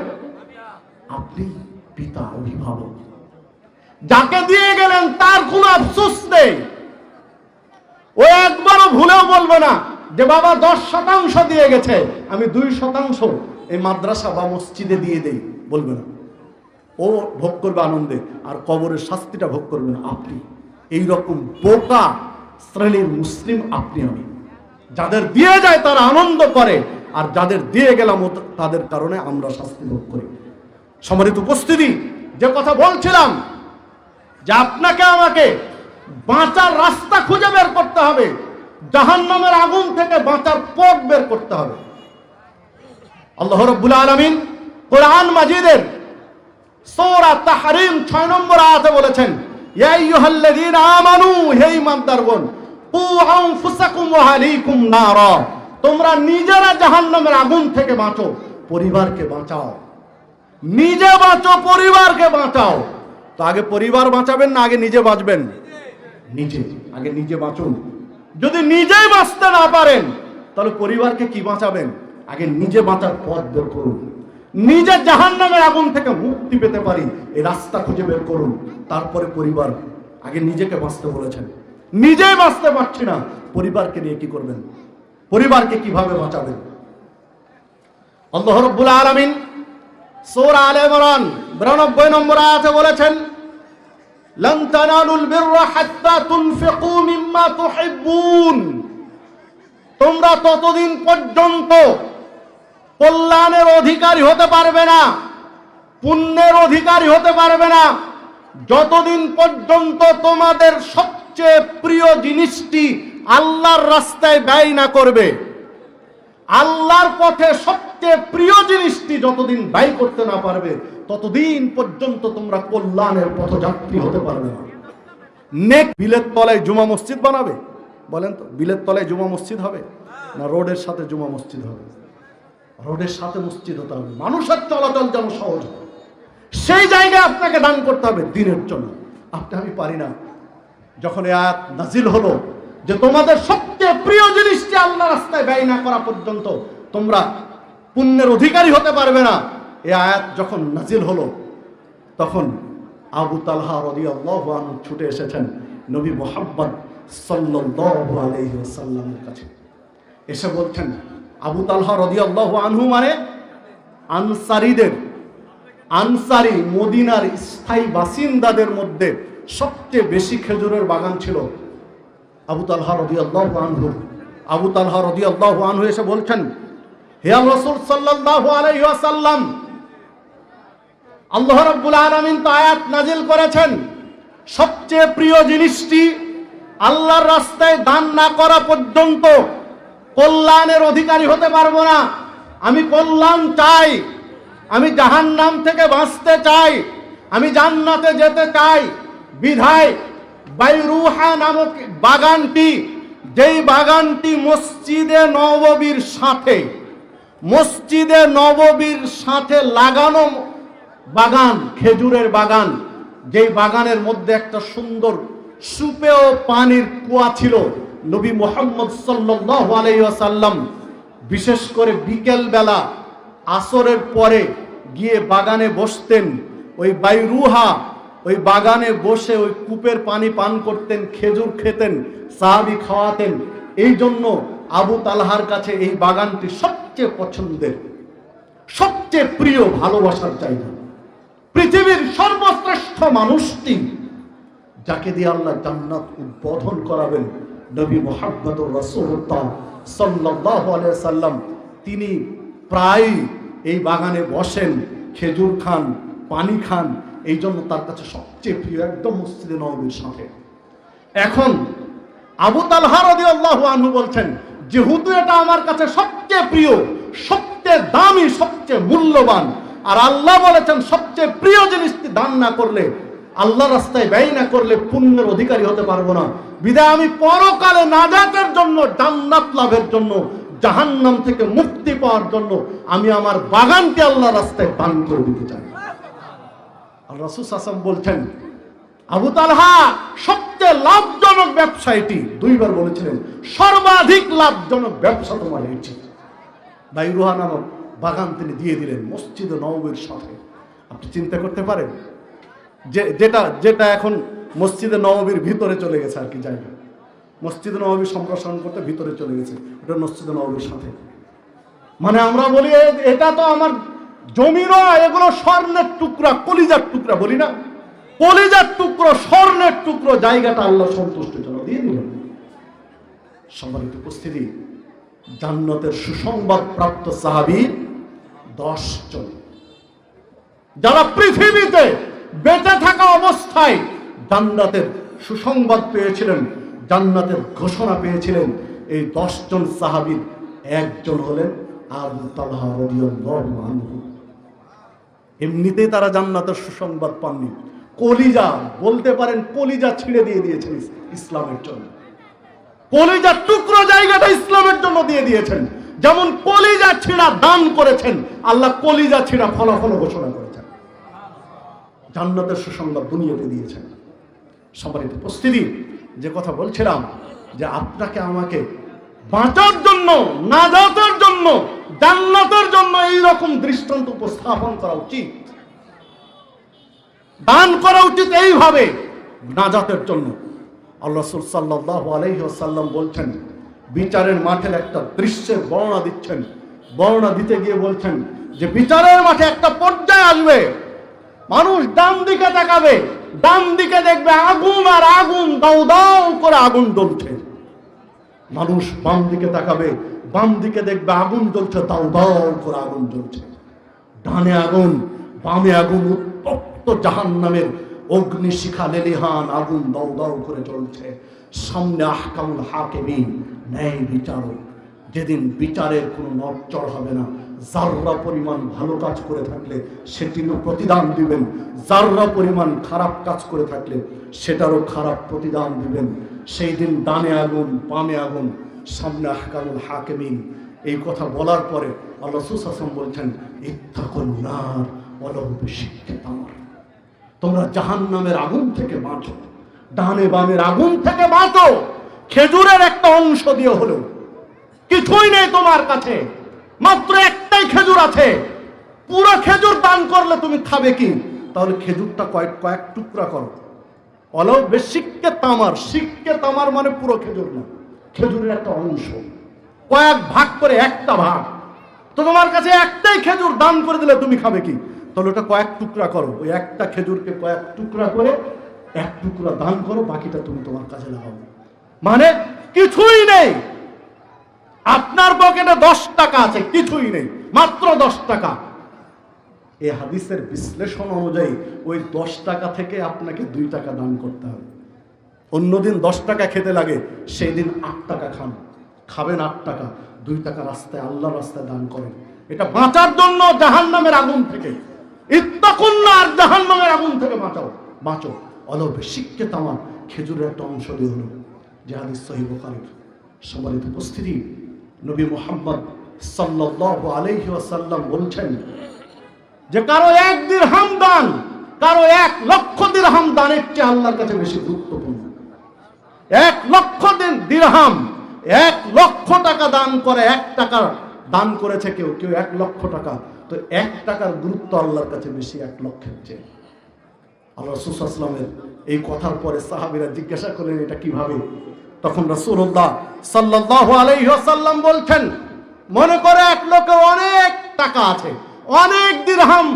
আপনি, পিতা, অভিভাবক। যাকে দিয়ে গেলেন তার কোনো আফসোস নেই, ও একবারও ভুলেও বলবে না যে বাবা 10% দিয়ে গেছে, আমি 2% এই মাদ্রাসা বা মসজিদে দিয়ে দেই, বলবে না। ও ভোগ করবে আনন্দে, আর কবরের শাস্তিটা ভোগ করবেন আপনি। এইরকম বোকা শ্রেণীর মুসলিম আপনি আমি। যাদের দিয়ে যায় তারা আনন্দ করে, আর যাদের দিয়ে গেলাম তাদের কারণে আমরা শাস্তি ভোগ করি। সম্মানিত উপস্থিতি, যে কথা বলছিলাম যে আপনাকে আমাকে বাঁচার রাস্তা খুঁজে বের করতে হবে। হবে, জাহান্নামের আগুন থেকে বাঁচার পথ বের করতে হবে। আল্লাহ রাব্বুল আলামিন কোরআন মাজিদের সূরা তাহরিম 6 নম্বর আয়াতে বলেছেন, ইয়া আইয়ুহাল্লাযীনা আমানু, হে ঈমানদারগণ, কু আনফুসাকুম ওয়া আলাইকুম নারা, তোমরা নিজেরা জাহান্নামের আগুন থেকে বাঁচো, পরিবারকে বাঁচাও। নিজে বাঁচো, পরিবারকে বাঁচাও। তো আগে পরিবার বাঁচাবেন না আগে নিজে বাঁচবেন? নিজে, আগে নিজে বাঁচুন। যদি নিজেই বাঁচতে না পারেন তাহলে পরিবারকে কি বাঁচাবেন? আগে নিজে বাঁচার পথ বের করুন। নিজে জাহান্নামের আগুন থেকে মুক্তি পেতে পারি এই রাস্তা খুঁজে বের করুন, তারপরে পরিবার। আগে নিজেকে বাঁচতে বলেছেন, নিজেই বাঁচতে পারছি না, পরিবারকে নিয়ে কি করবেন? পরিবারকে কিভাবে বাঁচাবেন? আল্লাহ রাব্বুল আলামিন সূরা আলে ইমরান 92 নম্বর আয়াতে বলেছেন, লান তানালুল বিররা হাত্তা তুনফিকু মিম্মা তুহিব্বুন, তোমরা ততদিন পর্যন্ত কল্যাণের অধিকারী হতে পারবে না, পুণ্যের অধিকারী হতে পারবে না, যতদিন পর্যন্ত তোমাদের সবচেয়ে প্রিয় জিনিসটি আল্লাহর রাস্তায় ব্যয় না করবে। আল্লাহর পথে সবচেয়ে প্রিয় জিনিসটি যতদিন ব্যয় করতে না পারবে ততদিন পর্যন্ত তোমরা কল্যাণের পথযাত্রী হতে পারবে না। নেক বিলের তলায় জুমা মসজিদ বানাবে? বলেন তো, বিলের তলায় জুমা মসজিদ হবে না রোডের সাথে জুমা মসজিদ হবে? রোডের সাথে মসজিদ হতে হবে, মানুষের চলাচল যেন সহজ হয়, সেই জায়গায় আপনাকে দান করতে হবে দিনের জন্য। আপনি আমি পারি না। যখন এই আয়াত নাজিল হলো যে তোমাদের সবচেয়ে প্রিয় জিনিসটি আল্লাহ রাস্তায় ব্যয় না করা পর্যন্ত তোমরা পুণ্যের অধিকারী হতে পারবে না, এই আয়াত যখন নাজিল হলো তখন আবু তালহা রাদিয়াল্লাহু আনহু ছুটে এসেছেন নবী মুহাম্মদ সাল্লাল্লাহু আলাইহি ওয়াসাল্লামের কাছে। এসে বলছেন, আবু তালহা রাদিয়াল্লাহু আনহু মানে আনসারীদের, আনসারী মদিনার স্থায়ী বাসিন্দাদের মধ্যে সবচেয়ে বেশি খেজুরের বাগান ছিল আবু তালহা রাদিয়াল্লাহু আনহু। আবু তালহা রাদিয়াল্লাহু আনহু এসে বলছেন, হে রাসূল সাল্লাল্লাহু আলাইহি ওয়াসাল্লাম, আল্লাহ রাব্বুল আলামিন তো আয়াত নাজিল করেছেন সবচেয়ে প্রিয় জিনিসটি আল্লাহর রাস্তায় দান না করা পর্যন্ত কল্যাণের অধিকারী হতে পারবো না। আমি কল্যাণ চাই, আমি জাহান্নাম থেকে বাঁচতে চাই, আমি জান্নাতে যেতে চাই। বিধায় বাইরুহা নামক বাগানটি, যেই বাগানটি মসজিদে নববীর সাথে লাগানো বাগান, খেজুরের বাগান, যেই বাগানের মধ্যে একটা সুন্দর সুপেয় পানির কুয়া ছিল। নবী মুহাম্মদ সাল্লাল্লাহু আলাইহি ওয়াসাল্লাম বিশেষ করে বিকেল বেলা আসরের পরে গিয়ে বাগানে বসতেন, ওই বাইরুহা, ওই বাগানে বসে ওই কূপের পানি পান করতেন, খেজুর খেতেন, সাহাবী খাওয়াতেন। এই জন্য আবু তালহার কাছে এই বাগানটি সবচেয়ে পছন্দের, সবচেয়ে প্রিয়, ভালোবাসার জায়গা। পৃথিবীর সর্বশ্রেষ্ঠ মানুষটি যাকে দিয়ে আল্লাহ জান্নাত উদ্বোধন করাবেন, নবী মুহাম্মদুর রাসূলুল্লাহ সাল্লাল্লাহু আলাইহি সাল্লাম, তিনি প্রায় এই বাগানে বসেন, খেজুর খান, পানি খান। এই জন্য তার কাছে সবচেয়ে প্রিয়, একদম মসজিদে নববীর সাথে। এখন আবু তালহা রাদিয়াল্লাহু আনহু বলছেন, যেহেতু এটা আমার কাছে সবচেয়ে প্রিয়, সবচেয়ে দামি, সবচেয়ে মূল্যবান, আর আল্লাহ বলেছেন সবচেয়ে প্রিয় জিনিসটি দান না করলে, আল্লাহ রাস্তায় ব্যয় না করলে পুণ্যের অধিকারী হতে পারবো না। বিধায় আমি পরকালে নাজাতের জন্য, জান্নাত লাভের জন্য, জাহান্নাম থেকে মুক্তি পাওয়ার জন্য আমি আমার বাগানটি আল্লাহ রাস্তায় দান করে দিতে চাই। আর রাসূল সাল্লাল্লাহু আলাইহি ওয়াসাল্লাম বলছেন, আবু তালহা সবচেয়ে লাভজনক ব্যবসা এটি, দুইবার বলেছিলেন সর্বাধিক লাভজনক ব্যবসা তোমার এটি। বাইরুহা নামক বাগান তিনি দিয়ে দিলেন মসজিদে নববীর সাথে। আপনি চিন্তা করতে পারেন যে যেটা এখন মসজিদে নববীর ভিতরে চলে গেছে আর কি জায়গা, মসজিদে নববী সম্প্রসারণ করতে ভিতরে চলে গেছে, ওটা মসজিদে নববীর সাথে। মানে আমরা বলি এটা তো আমার জমি নয়, এগুলো স্বর্ণের টুকরা, কলিজার টুকরা বলি না, কলিজার টুকরো, স্বর্ণের টুকরো, জায়গাটা আল্লাহ সন্তুষ্টির জন্য দিয়ে দিলেন। সম্মানিত উপস্থিতি, জান্নাতের সুসংবাদ প্রাপ্ত সাহাবী 10 জন, যারা পৃথিবীতে বেঁচে থাকা অবস্থায় জান্নাতের সুসংবাদ পেয়েছিলেন, জান্নাতের ঘোষণা পেয়েছিলেন। এই 10 জন সাহাবীর একজন হলেন আবু তালহা রাদিয়াল্লাহু আনহু। এমনিতেই তারা জান্নাতের সুসংবাদ পাননি, কলিজা বলতে পারেন কলিজা ছিঁড়ে দিয়ে দিয়েছেন ইসলামের জন্য। কলিজার টুকরো জায়গাটা ইসলামের জন্য দিয়ে দিয়েছেন। যেমন কলিজা ছিঁড়া দান করেছেন, আল্লাহ কলিজা ছিঁড়া ফলাফল ঘোষণা করেছেন, জান্নাতের সুসংবাদ দুনিয়াতে দিয়েছেন। সম্মানিত উপস্থিতি, যে কথা বলছিলাম যে আপনাকে আমাকে বাঁচার জন্য, নাজাতের জন্য, জান্নাতের জন্য এইরকম দৃষ্টান্ত উপস্থাপন করা উচিত, দান করা উচিত এইভাবে নাজাতের জন্য। আল্লাহ রাসূল সাল্লাল্লাহু আলাইহি ওয়াসাল্লাম বলছেন, বিচারের মাঠের একটা দৃশ্যের বর্ণনা দিচ্ছেন। বর্ণনা দিতে গিয়ে বলছেন যে বিচারের মাঠে একটা পর্যায়ে আসবে, মানুষ ডান দিকে তাকাবে, ডান দিকে দেখবে আগুন আর আগুন, দাউ দাউ করে আগুন জ্বলছে। মানুষ বাম দিকে তাকাবে, বাম দিকে দেখবে আগুন জ্বলছে, দাউ দাউ করে আগুন জ্বলছে। ডানে আগুন, বামে আগুন, উত্তপ্ত জাহান্নামের অগ্নিশিখা লেলিহান আগুন দাউ দাউ করে জ্বলছে। সামনে আহকামুল হাকিমিন, ন্যায় বিচারক। যেদিন বিচারের কোনো নড়চড় হবে না। যাররা পরিমাণ ভালো কাজ করে থাকলে সেটিরও প্রতিদান দিবেন, যাররা পরিমাণ খারাপ কাজ করে থাকলে সেটারও খারাপ প্রতিদান দিবেন। সেই দিন ডানে আগুন, বামে আগুন, সামনে আহকামুল হাকিমিন। এই কথা বলার পরে আল্লাহ রাসূল সাল্লাল্লাহু আলাইহি ওয়াসাল্লাম বলছেন, ইত্তাকুন নার ওয়ালাউ বিশিক্কি তামর। তোমরা জাহান্নামের আগুন থেকে বাঁচো, ডানে বামের আগুন থেকে বাঁচো, খেজুরের একটা অংশ দিয়ে হলো। কিছুই নেই তোমার কাছে, মাত্র একটাই খেজুর আছে, পুরো খেজুর দান করলে তুমি খাবে কি? তাহলে খেজুরটা কয়েক টুকরা করো। ওয়ালাউ বিশিক্কি তামর, শিক্কে তামর মানে পুরো খেজুর না, খেজুরের একটা অংশ, কয়েক ভাগ করে একটা ভাগ। তো তোমার কাছে একটাই খেজুর দান করে দিলে তুমি খাবে কি? তাহলে ওটা কয়েক টুকরা করো, ওই একটা খেজুরকে কয়েক টুকরা করে এক টুকরা দান করো, বাকিটা তুমি তোমার কাছে লাগাও। মানে কিছুই নেই, আপনার পকেটে 10 টাকা আছে, কিছুই নেই, মাত্র 10 টাকা। এই হাদিসের বিশ্লেষণ অনুযায়ী ওই 10 টাকা থেকে আপনাকে 2 টাকা দান করতে হবে। অন্যদিন 10 টাকা খেতে লাগে, সেই দিন 8 টাকা খান, খাবেন 8 টাকা, 2 টাকা রাস্তায়, আল্লাহর রাস্তায় দান করেন। এটা বাঁচার জন্য জাহান্নামের আগুন থেকে, ইত্তাকুন নার, জাহান্নামের আগুন থেকে বাঁচো। ওয়ালাউ বিশিক্কি তামর, খেজুরের একটা অংশ দিয়ে হলো। যে হাদিস সহিহ বুখারীর। সম্মানিত উপস্থিতি, নবী মুহাম্মদ সাল্লাল্লাহু আলাইহি ওয়াসাল্লাম বলছেন যে কারো 1 দিরহাম দান, কারো 1 লক্ষ দিরহাম দানের চেয়ে আল্লাহর কাছে বেশি গুরুত্বপূর্ণ। 1 লক্ষ দিরহাম, 1 লক্ষ টাকা দান করে, 1 টাকা দান করেছে কেউ 1 লক্ষ টাকা, তো 1 টাকার গুরুত্ব আল্লাহর কাছে বেশি 1 লক্ষের চেয়ে। আল্লাহ রাসূল সাল্লাল্লাহু আলাইহি ওয়াসাল্লামের এই কথার পরে সাহাবীরা জিজ্ঞাসা করলেন, এটা কিভাবে? তখন রাসূলুল্লাহ সাল্লাল্লাহু আলাইহি ওয়াসাল্লাম বলছেন, মনে করে 1 লোকের অনেক টাকা আছে, অনেক দিরহাম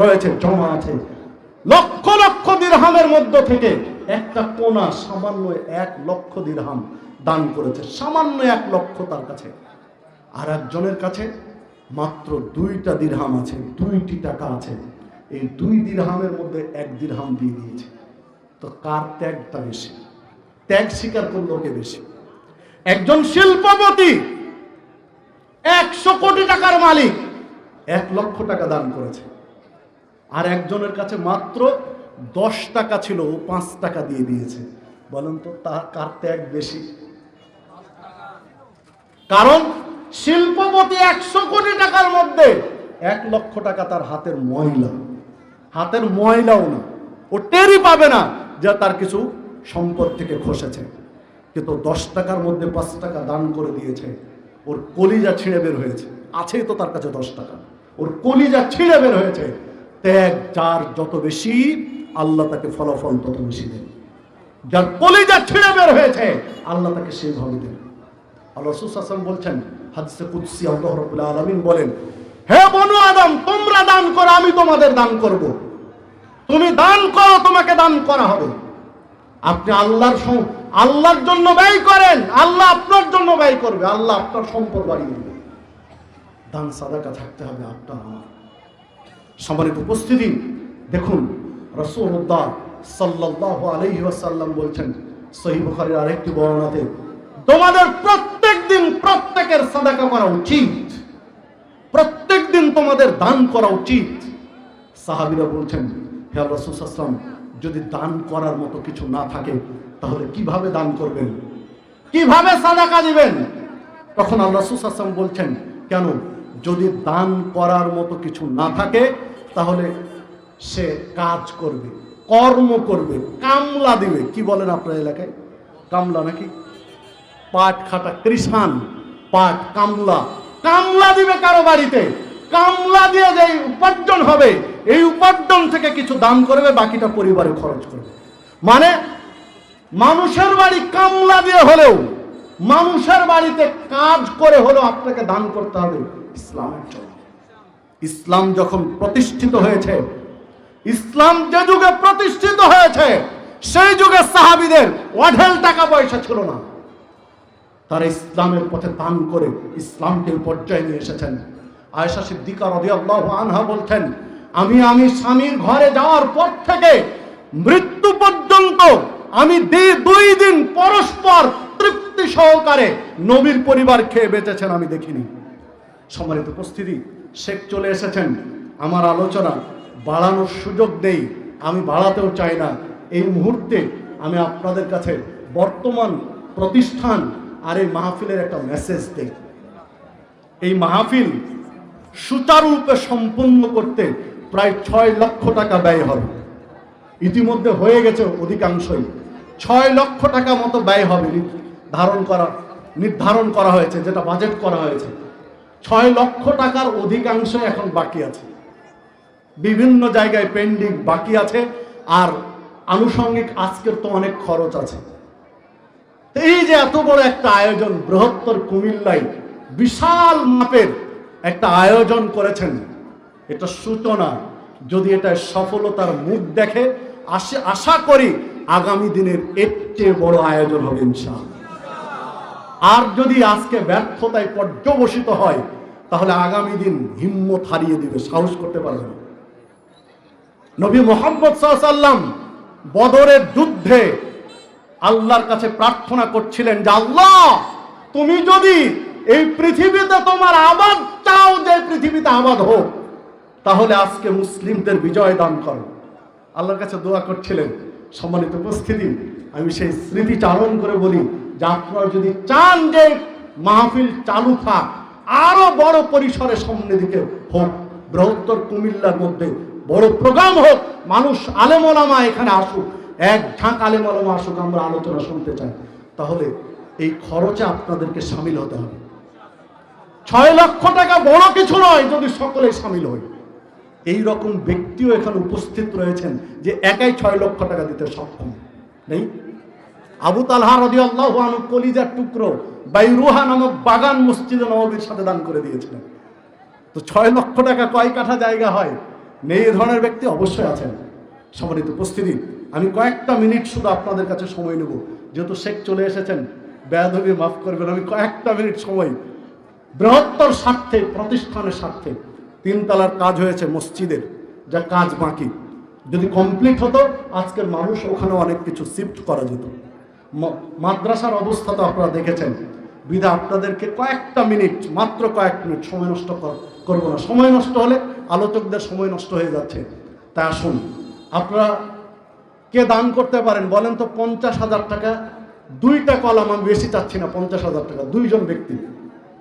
রয়েছে, জমা আছে, লক্ষ লক্ষ দিরহামের মধ্য থেকে একটা কোনা সামান্য 1 লক্ষ দিরহাম দান করেছে, সামান্য 1 লক্ষ তার কাছে। আর একজনের কাছে মাত্র 2টা দিরহাম আছে, 2টি টাকা আছে, এই 2 দিরহামের মধ্যে 1 দিরহাম দিয়ে দিয়েছে। তো কার ত্যাগটা বেশি? ত্যাগ স্বীকার করলো কে বেশি? একজন শিল্পপতি, 100 কোটি টাকার মালিক, 1 লক্ষ টাকা দান করেছে। আর একজনের কাছে মাত্র 10 টাকা ছিল, 5 টাকা দিয়ে দিয়েছে। বলেন তো তার কার ত্যাগ বেশি? কারণ শিল্পপতি 100 কোটি টাকার মধ্যে 1 লক্ষ টাকা তার হাতের ময়লা, হাতের ময়লাও না, ও টেরই পাবে না যে তার কিছু সম্পদ থেকে খসেছে। কিন্তু 10 টাকার মধ্যে 5 টাকা দান করে দিয়েছে, ওর কলিজা ছিঁড়ে বের হয়েছে, আছেই তো তার কাছে 10 টাকা, ওর কলিজা ছিঁড়ে বের হয়েছে। ত্যাগ যার যত বেশি, আল্লাহ তাকে ফলাফল তত বেশি দেন। যার কলিজা ছিঁড়ে বের হয়েছে, আল্লাহ তাকে সেইভাবে দেন। আল্লাহ রাসূল সাল্লাল্লাহু আলাইহি ওয়াসাল্লাম বলছেন, হাদিসে কুদসি, আল্লাহ রাব্বুল আলামিন বলেন, হে বনু আদম, তোমরা দান করো, আমি তোমাদের দান করব। তুমি দান করো, তোমাকে দান করা হবে। আপনি আল্লাহর জন্য ব্যয় করেন, আল্লাহ আপনার জন্য ব্যয় করবে, আল্লাহ আপনার সম্পদ বাড়িয়ে দেবে। দান সাদাকা থাকতে হবে আপনার আমার। সম্মানিত উপস্থিতি, দেখুন রাসূলুল্লাহ সাল্লাল্লাহু আলাইহি ওয়াসাল্লাম বলছেন, সহিহ বুখারীর আরেকটি বর্ণনাতে তোমাদের প্রত্যেক দিন প্রত্যেকের সাদাকা করা উচিত, প্রত্যেক দিন তোমাদের দান করা উচিত। সাহাবীরা বলছেন, হে রাসূল সাল্লাল্লাহু আলাইহি ওয়াসাল্লাম, যদি দান করার মতো কিছু না থাকে তাহলে কিভাবে দান করবেন, কিভাবে সাদাকা দিবেন? তখন আল্লাহ রাসূল সাল্লাল্লাহু আলাইহি ওয়াসাল্লাম বলছেন, কেন? যদি দান করার মতো কিছু না থাকে তাহলে সে কাজ করবে, কর্ম করবে, কামলা দিবে। কি বলেন আপনার এলাকায়? কামলা নাকি? পাট খাটা কৃষাণ, পাট কামলা, কামলা দিবে কারো বাড়িতে। কামলা দিয়ে যে উপার্জন হবে, এই উপার্জন থেকে কিছু দান করবে, বাকিটা পরিবারে খরচ করবে। মানে মানুষের বাড়ি কামলা দিয়ে হলেও, মানুষের বাড়িতে কাজ করে হলেও আপনাকে দান করতে হবে ইসলামের জন্য। ইসলাম যখন প্রতিষ্ঠিত হয়েছে, ইসলাম যে যুগে প্রতিষ্ঠিত হয়েছে, সেই যুগে সাহাবীদের অঢেল টাকা পয়সা ছিল না, তারা ইসলামের পথে দান করে ইসলামকে পর্যায়ে নিয়ে এসেছেন। আয়েশা সিদ্দিকা রাদিয়াল্লাহু আনহা বলতেন, আমি স্বামীর ঘরে যাওয়ার পর থেকে মৃত্যু পর্যন্ত আমি 2 দিন পরস্পর তৃপ্তি সহকারে নবীর পরিবার খেয়ে বেঁচেছেন আমি দেখিনি। সম্মানিত উপস্থিতি, শেখ চলে এসেছেন। আমার আলোচনা বাড়ানোর সুযোগ নেই, আমি বাড়াতেও চাই না। এই মুহূর্তে আমি আপনাদের কাছে বর্তমান প্রতিষ্ঠান আর এই মাহফিলের একটা মেসেজ দেই। এই মাহফিল সুচারুরূপে সম্পন্ন করতে প্রায় 6 লক্ষ টাকা ব্যয় হবে। ইতিমধ্যে হয়ে গেছে অধিকাংশই। 6 লক্ষ টাকা মতো ব্যয় হবে নির্ধারণ করা হয়েছে, যেটা বাজেট করা হয়েছে। 6 লক্ষ টাকার অধিকাংশ এখন বাকি আছে, বিভিন্ন জায়গায় পেন্ডিং বাকি আছে, আর আনুষঙ্গিক আজকের তো অনেক খরচ আছে। এই যে এত বড় একটা আয়োজন, বৃহত্তর কুমিল্লায় বিশাল মাপের একটা আয়োজন করেছেন, এটা সূচনা। যদি এটা সফলতার মুখ দেখে, আশা করি আগামী দিনের এর চেয়ে বড় আয়োজন হবে ইনশাআল্লাহ। আর যদি আজকে ব্যর্থতায় পর্যবসিত হয়, তাহলে আগামী দিন হিম্মত হারিয়ে দিবে, সাহস করতে পারবে না। নবী মুহাম্মদ সাল্লাল্লাহু আলাইহি ওয়াসাল্লাম বদরের যুদ্ধে আল্লাহর কাছে প্রার্থনা করছিলেন যে, আল্লাহ, তুমি যদি এই পৃথিবীতে তোমার আবাদ চাও, যে পৃথিবীতে আবাদ হোক, তাহলে আজকে মুসলিমদের বিজয় দান করো। আল্লাহর কাছে দোয়া করছিলেন। সম্মানিত উপস্থিতি, আমি সেই স্মৃতি চারণ করে বলি যে আপনারা যদি চান যে মাহফিল চালু থাক, আরো বড় পরিসরে সামনের দিকে হোক, বৃহত্তর কুমিল্লার মধ্যে বড় প্রোগ্রাম হোক, মানুষ আলেম ওলামা এখানে আসুক, এক ঝাঁক আলেম ওলামা আসুক, আমরা আলোচনা শুনতে চাই, তাহলে এই খরচে আপনাদেরকে সামিল হতে হবে। 6 লক্ষ টাকা বড় কিছু নয় যদি সকলে সামিল হয়। এই রকম ব্যক্তিও এখানে উপস্থিত রয়েছেন যে একাই 6 লক্ষ টাকা দিতে সক্ষম নেই। আবু তালহা রাদিয়াল্লাহু আনহু কলিজার টুকরো বাইরুহা নামক বাগান মসজিদে নববীর সাথে দান করে দিয়েছিলেন। তো 6 লক্ষ টাকা কয় কাঠা জায়গা হয়? নেই এই ধরনের ব্যক্তি অবশ্যই আছেন। সম্মানিত উপস্থিতি, আমি কয়েকটা মিনিট শুধু আপনাদের কাছে সময় নেব, যেহেতু শেখ চলে এসেছেন, বেয়াদবি মাফ করবেন। আমি কয়েকটা মিনিট সময়, বৃহত্তর স্বার্থে, প্রতিষ্ঠানের স্বার্থে 3 তলার কাজ হয়েছে মসজিদের, যা কাজ বাকি। যদি কমপ্লিট হতো, আজকের মানুষ ওখানে অনেক কিছু শিফট করা যেত। মাদ্রাসার অবস্থা তো আপনারা দেখেছেন। বিধা আপনাদেরকে কয়েকটা মিনিট, মাত্র কয়েক মিনিট সময় নষ্ট করবো না। সময় নষ্ট হলে আলোচকদের সময় নষ্ট হয়ে যাচ্ছে। তাই আসুন, আপনারা কে দান করতে পারেন বলেন তো? 50,000 টাকা, 2টা কলাম, আমি বেশি চাচ্ছি না, 50,000 টাকা, 2 জন ব্যক্তি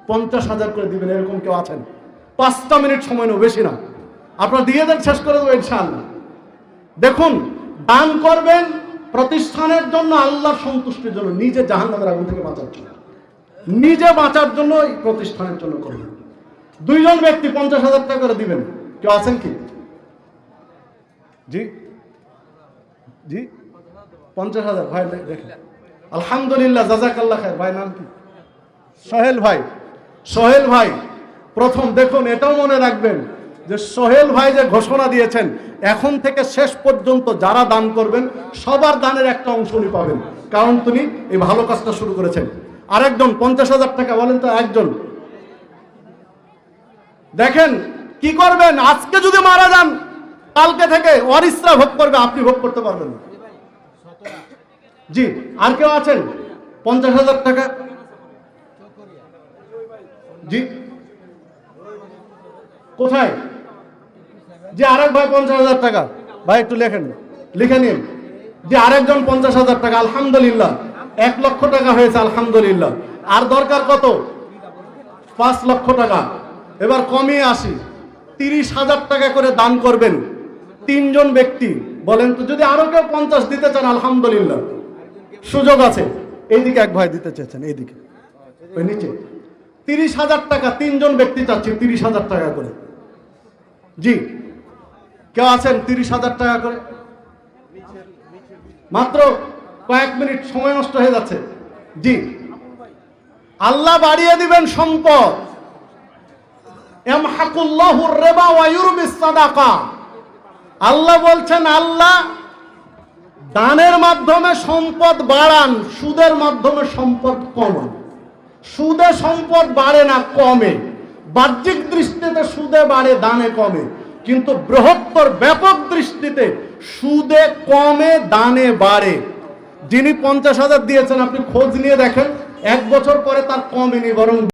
50,000 করে দিবেন, এরকম কেউ আছেন? 5টা মিনিট সময় নেব, বেশি না। আপনারা দিয়ে দেন, শেষ করে দেবো ইনশাআল্লাহ। দেখুন, দান করবেন প্রতিষ্ঠানের জন্য, আল্লাহর সন্তুষ্টির জন্য, নিজে জাহান্নামের আগুন থেকে বাঁচার জন্য, নিজে বাঁচার জন্য, এই প্রতিষ্ঠানের জন্য করবেন। 2 জন ব্যক্তি 50,000 টাকা করে দিবেন। কেউ আছেন কি? জি জি 50,000 ভাই দেখেন। আলহামদুলিল্লাহ, জাযাকাল্লাহ খায়ের। ভাই নাম কি? সোহেল ভাই। সোহেল ভাই প্রথম। দেখুন, এটাও মনে রাখবেন যে সোহেল ভাই যে ঘোষণা দিয়েছেন, এখন থেকে শেষ পর্যন্ত যারা দান করবেন সবার দানের একটা অংশ উনি পাবেন, কারণ তিনি এই ভালো কাজটা শুরু করেছেন। আরেকজন 50,000 টাকা, বলেন তো একজন। দেখেন কি করবেন, আজকে যদি মারা যান, কালকে থেকে ওয়ারিসরা ভোগ করবে, আপনি ভোগ করতে পারবেন না। জি, আর কেউ আছেন? 50,000 টাকা। জি, কোথায়? যে আরেক ভাই 50,000 টাকা। ভাই একটু লেখেন, লিখে নিন। যে আরেকজন 50,000 টাকা। আলহামদুলিল্লাহ, 1 লক্ষ টাকা হয়েছে। আলহামদুলিল্লাহ। আর দরকার কত? 5 লক্ষ টাকা। এবার কমিয়ে আসি, 30,000 টাকা করে দান করবেন 3 জন ব্যক্তি। বলেন তো, যদি আরো কেউ 50 দিতে চান, আলহামদুলিল্লাহ, সুযোগ আছে। এইদিকে এক ভাই দিতে চেয়েছেন, এইদিকে, ওই নিচে। 30,000 টাকা 3 জন ব্যক্তি চাচ্ছি, 30,000 টাকা করে। জি, কেউ আছেন? 30,000 টাকা করে। মাত্র কয়েক মিনিট, সময় নষ্ট হয়ে যাচ্ছে। জি, আল্লাহ বাড়িয়ে দিবেন সম্পদ। ইয়ামহাকুল্লাহুর রিবা ওয়া ইউরবিস সাদাকা। আল্লাহ বলছেন, আল্লাহ দানের মাধ্যমে সম্পদ বাড়ান, সুদের মাধ্যমে সম্পদ কমান। সুদে সম্পদ বাড়ে না, কমে। বাহ্যিক দৃষ্টিতে সুদে বাড়ে, দানে কমে। কিন্তু বৃহত্তর ব্যাপক দৃষ্টিতে সুদে কমে, দানে বাড়ে। যিনি 50,000 দিয়েছেন, আপনি খোঁজ নিয়ে দেখেন, 1 বছর পরে তার কমেনি, বরং